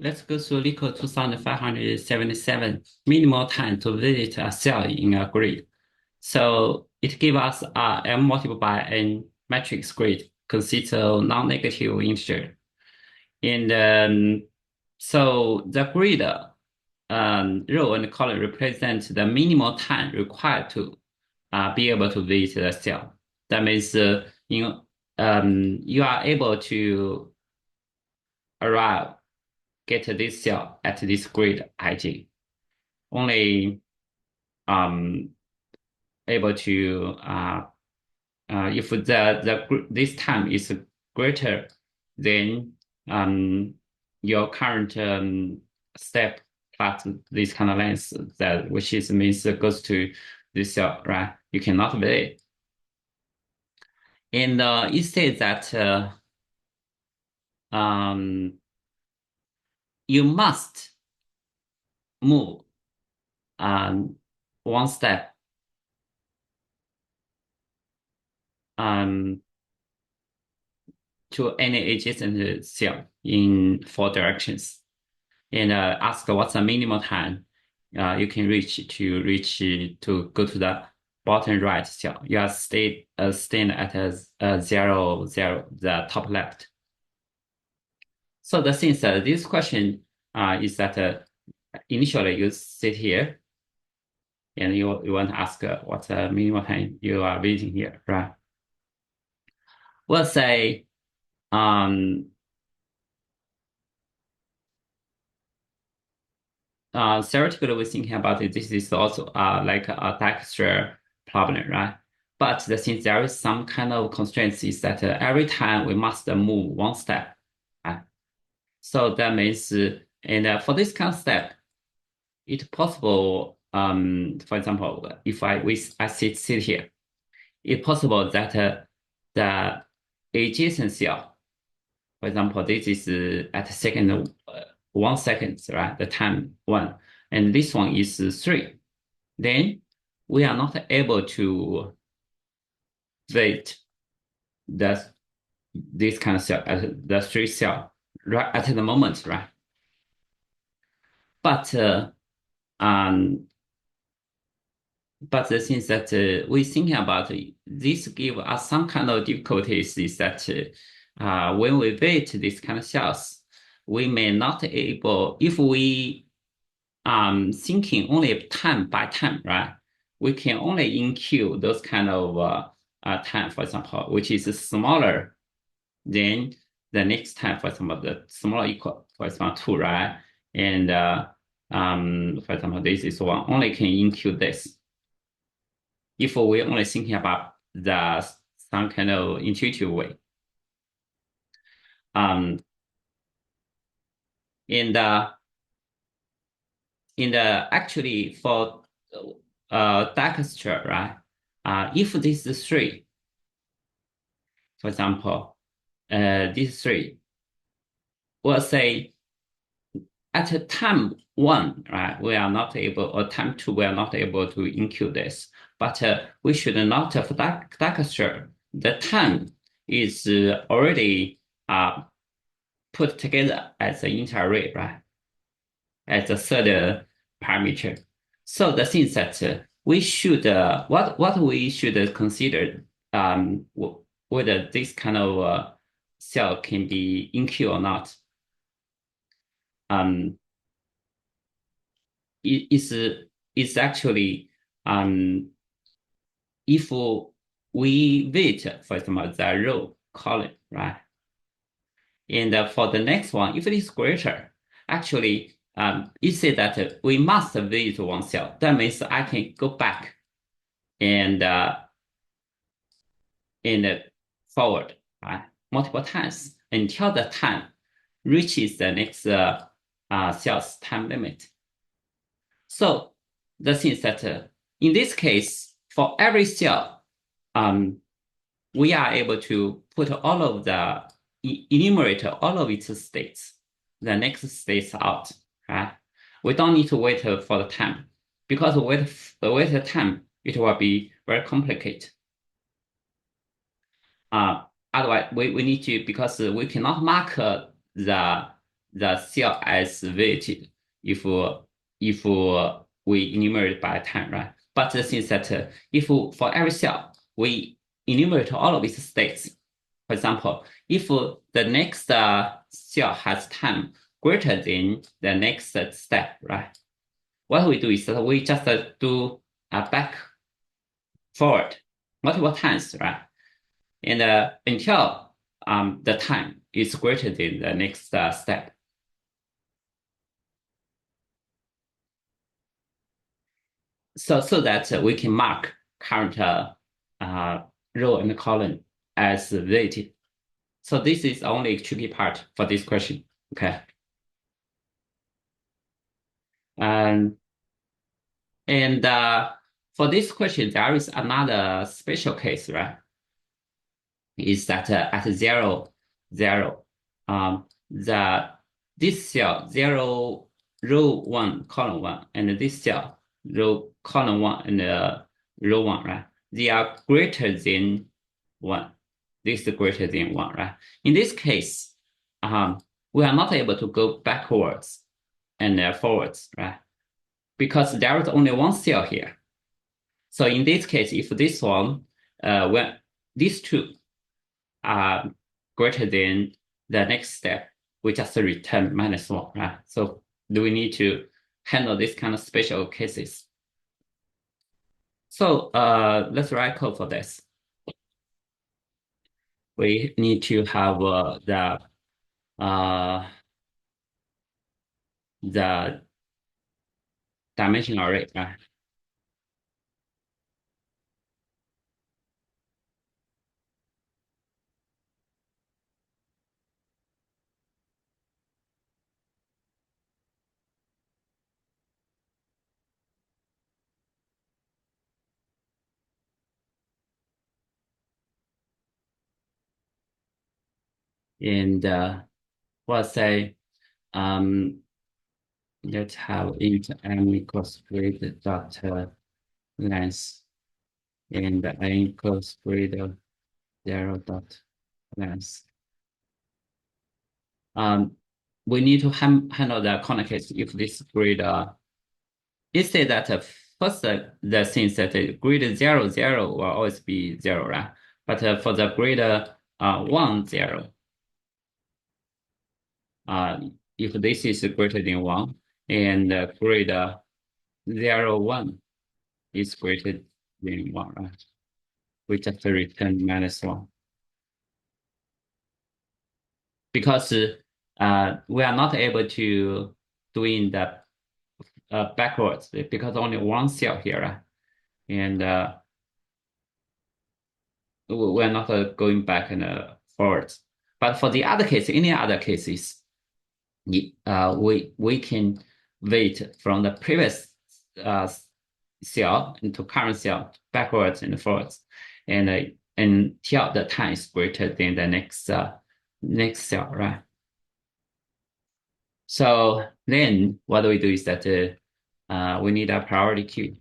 let's go through LeetCode 2577, minimal time to visit a cell in a grid. So it gives us a m multiplied by n matrix grid consists of non-negative integer. And so the grid row and column represent the minimal time required to be able to visit the cell. That means you are able to arrive get this cell at this grid ij. Only able to if this time is greater than your current step plus this kind of length that which is means it goes to this cell, right? You cannot wait. And it says that you must move one step to any adjacent cell in 4 directions, and ask what's the minimum time you can reach to go to the bottom right cell. You are stand at a 0, 0, the top left. So the thing is that this question is that initially you sit here and you want to ask what's the minimum time you are waiting here, right? We'll say theoretically, we're thinking about it. This is also like a Dijkstra problem, right? But since there is some kind of constraints, is that every time we must move one step, right? So that means, and for this kind of step, it's possible. For example, if I sit here, it's possible that the adjacent cell, for example, this is at second 1 second, right? The time 1, and this one is 3. Then we are not able to wait this kind of cell at the 3 cell right at the moment, right? But the things that we thinking about this give us some kind of difficulties is that when we wait this kind of cells, we may not able if we thinking only time by time, right? We can only include those kind of time, for example, which is smaller than the next time, for example, the smaller equal, for example, 2, right? And for example, this is 1, only can include this. If we only thinking about the some kind of intuitive way. In the actually for Dijkstra, right? If this is 3, for example, this 3, we'll say at time 1, right? We are not able, or time 2, we are not able to include this. But we should not for Dijkstra. The time is already put together as an inter-array, right? As a third parameter. So the thing is that we should what we should consider whether this kind of cell can be in-Q or not. It's actually if we wait, for example, the row column, right? And for the next one, if it is greater, actually, it says that we must visit one cell. That means I can go back and forward, right, multiple times until the time reaches the next cell's time limit. So the thing is that in this case, for every cell, we are able to put all of the enumerate all of its states, the next states out, right? We don't need to wait for the time, because wait the time, it will be very complicated. Otherwise, we need to, because we cannot mark the the cell as weighted if we enumerate by time, right? But the thing is that if for every cell we enumerate all of its states, for example, if the next cell has time greater than the next step, right? What we do is that we just do back forward multiple times, right? And until the time is greater than the next step. So that we can mark current row and column as weighted. So this is only a tricky part for this question. Okay. Um, and for this question, there is another special case, right? Is that at 0, 0, the this cell 0 row 1 column 1 and this cell row column 1 and row 1, right? They are greater than 1. This is greater than 1, right? In this case, we are not able to go backwards and forwards, right? Because there is only one cell here. So in this case, if this one, when these two are greater than the next step, we just return -1, right? So do we need to handle this kind of special cases? So let's write code for this. We need to have the dimension array, right? And we'll say let's have int m equals grid dot length and n equals grid 0 dot length. We need to handle the corner case if this grid it says that first the things that grid 0, 0 will always be 0, right? But for the grid 1, 0, if this is greater than 1 and grid 0, 1 is greater than 1, right? We just return -1. Because we are not able to doing the backwards because only one cell here, right? And we're not going back and forwards. But for the other case, any other cases, we can wait from the previous cell into current cell backwards and forwards, and until the time is greater than the next cell, right? So then what we do is that we need a priority queue.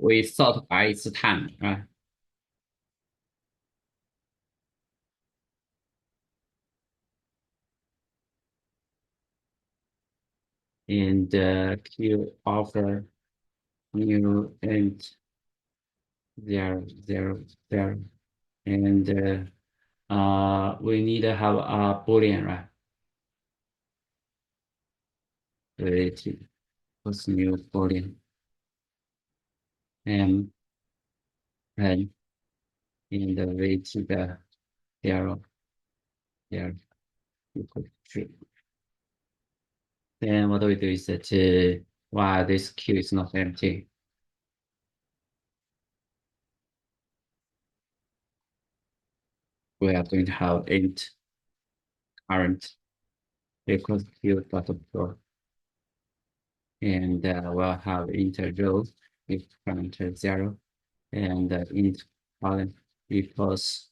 We sort by its time, right? And queue offer new int 0, 0, 0. And we need to have a boolean, right? Related plus new boolean and and in the weighted 0, 0 equal to true. Then what we do is that while this queue is not empty, we are going to have int current equals queue dot floor, and we'll have int row with current 0 and int column equals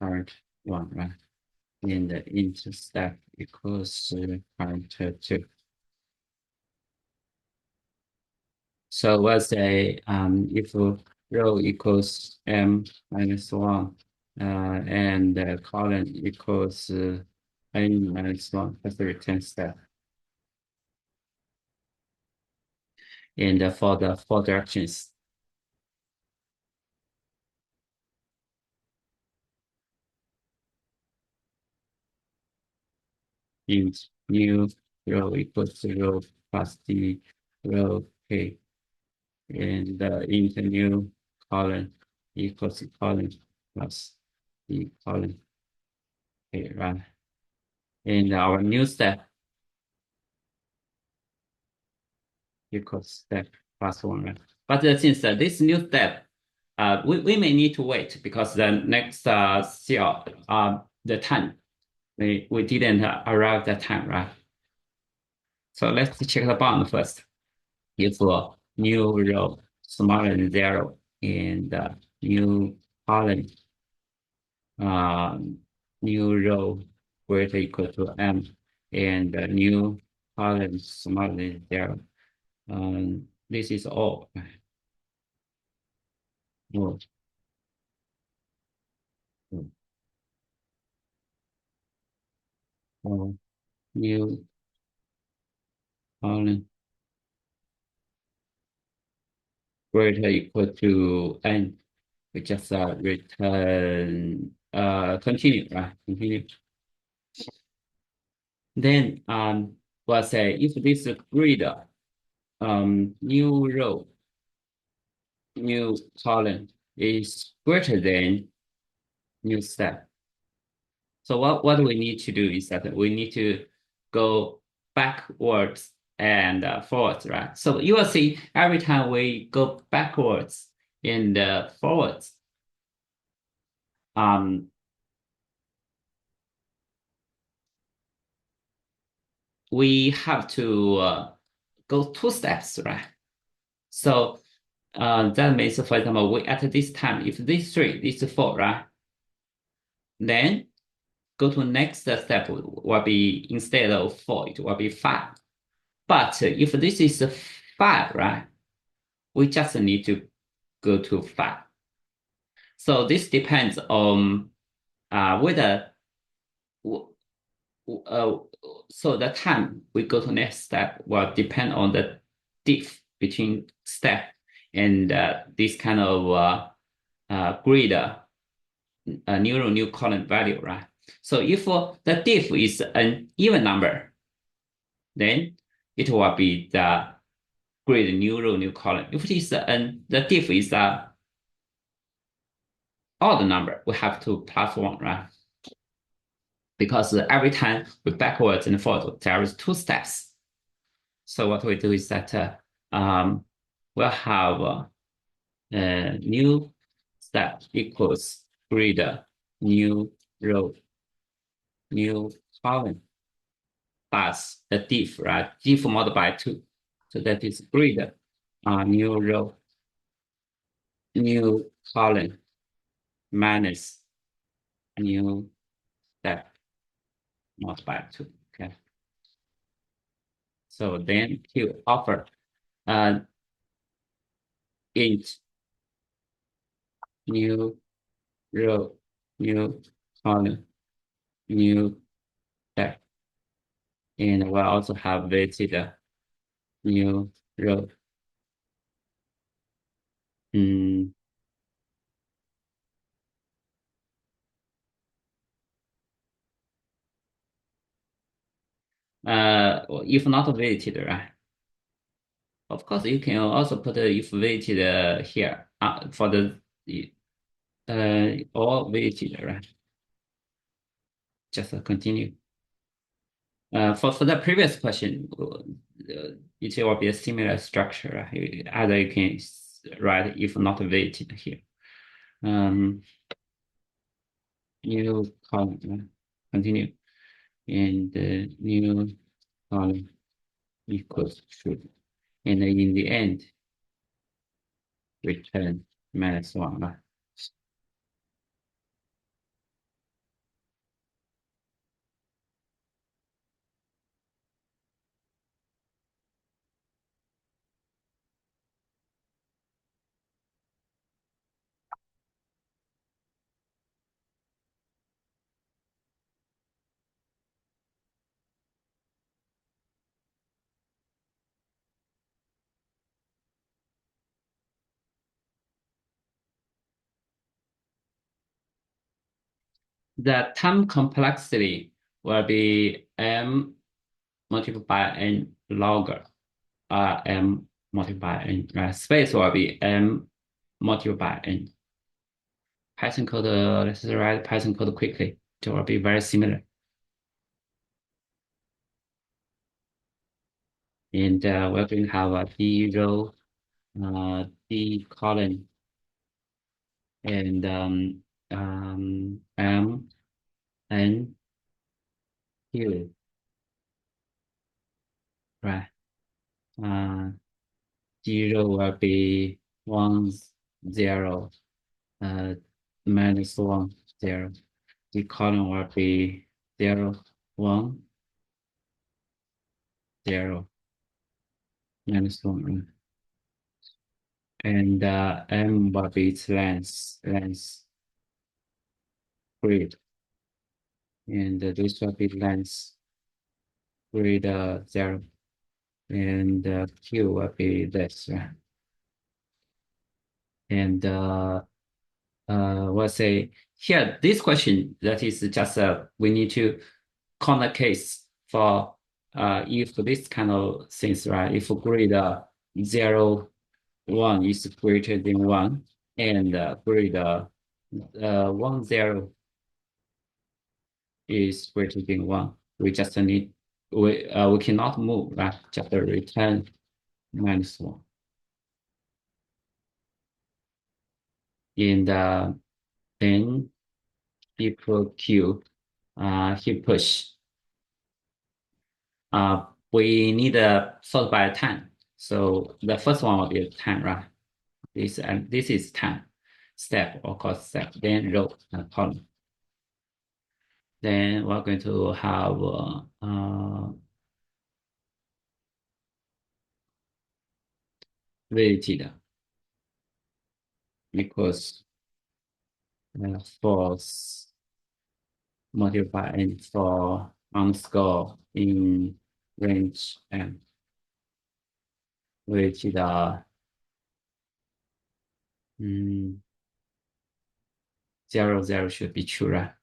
current 1, right? And the int step equals current 2. So let's say if row equals m minus 1 and the column equals n minus 1, that's the return step. And for the 4 directions, int new row equals 0 plus d row k, and int new column equals column plus d column k, right? And our new step equals step plus 1, right? But since this new step, we may need to wait because the next cell, the time, we didn't arrive that time, right? So let's check the bound first. If new row smaller than 0 and new column, new row greater equal to m, and new column smaller than 0. This is all. Oh, oh, oh, new column greater equal to n. We just return continue, right? Continue. Then we'll say if this grid new row, new column is greater than new step. So what we need to do is that we need to go backwards and forwards, right? So you will see every time we go backwards and forwards, um, we have to go 2 steps, right? So that means, for example, we at this time, if this 3, this 4, right? Then go to next step will be instead of 4, it will be 5. But if this is 5, right? We just need to go to 5. So this depends on whether uh, so the time we go to next step will depend on the diff between step and this kind of grid new column value, right? So if the diff is an even number, then it will be the grid new column. If it is the diff is a odd number, we have to plus 1, right? Because every time we backwards and forward, there is 2 steps. So what we do is that we'll have new step equals grid new row new column plus the diff, right? Diff multiplied by 2. So that is grid new row new column minus new step multiplied by 2. Okay. So then Q offer int new row new column new step, and we'll also have weighted new row. If not weighted, right? Of course, you can also put if weighted here for the all weighted, right? Just continue. For the previous question, it will be a similar structure. Right? Either you can write if not weighted here. New column, continue, and new column equals true, and in the end, return -1. the time complexity will be m multiplied by n log m multiplied by n, right? Space will be m multiplied by n. Python code, let's write Python code quickly. It will be very similar. And we're going to have a D row, D column, and M, N, Q, right? Uh, 0 will be 1, 0, minus 1, 0. The column will be 0, 1, 0, minus 1. And M will be its length grid. And this will be length grid 0. And Q will be this, right? And we'll say here, this question, that is just we need to corner case for if this kind of things, right? If grid 0, 1 is greater than 1, and grid 1, 0 is greater than 1, we just need, we cannot move, right? Just return -1. And then heap Q, heap push. We need a sort by 10. So the first one will be 10, right? This is 10 step, of course, step, then row and column. Then we're going to have weighted equals false multiply and for underscore in range and weighted 0, 0 should be true, right?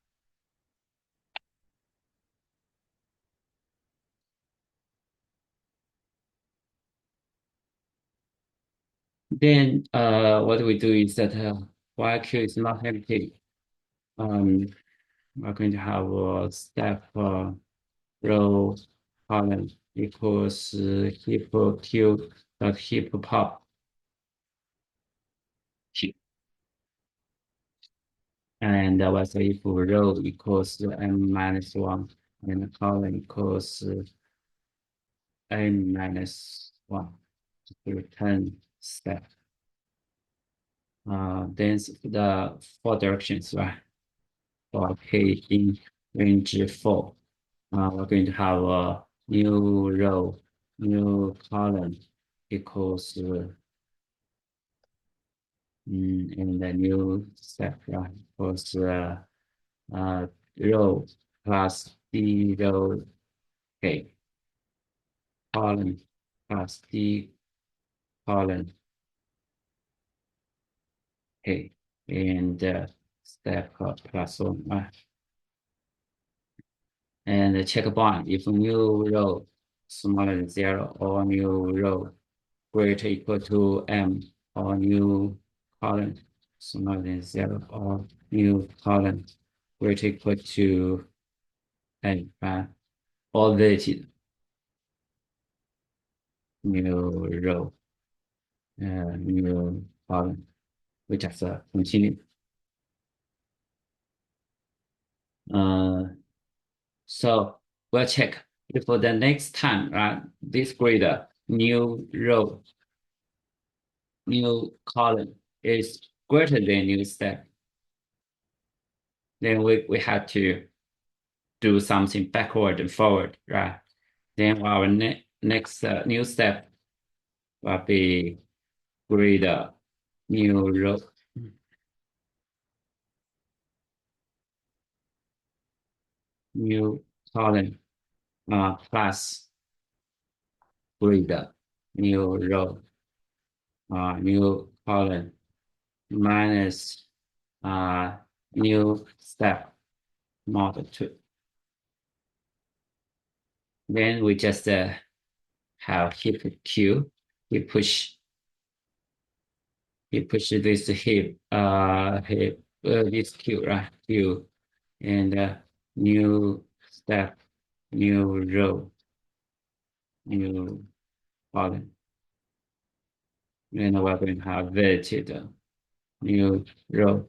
Then what we do is that while Q is not empty, we're going to have a step row column equals heap Q dot heap pop. And let's say if row equals m minus 1 and the column equals n minus 1, return step. Then the 4 directions, right? For k in range 4, we're going to have a new row, new column equals and the new step, right? Equals row plus d row k column plus d column k and step plus 1, right? And the checkpoint if new row smaller than 0 or new row greater equal to m or new column smaller than 0 or new column greater equal to n, right? Or weighted new row, new column. We just continue. So we'll check if for the next time, right? This grid, new row, new column is greater than new step. Then we have to do something backward and forward, right? Then our next new step will be grid new row, new column plus grid new row, new column minus new step. mod 2. Then we just have heap Q. We push this this Q, right? Q and new step, new row, new column. And we're going to have visited new row,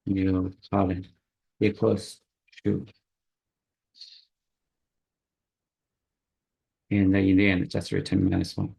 new column equals true. And in the end, just return -1.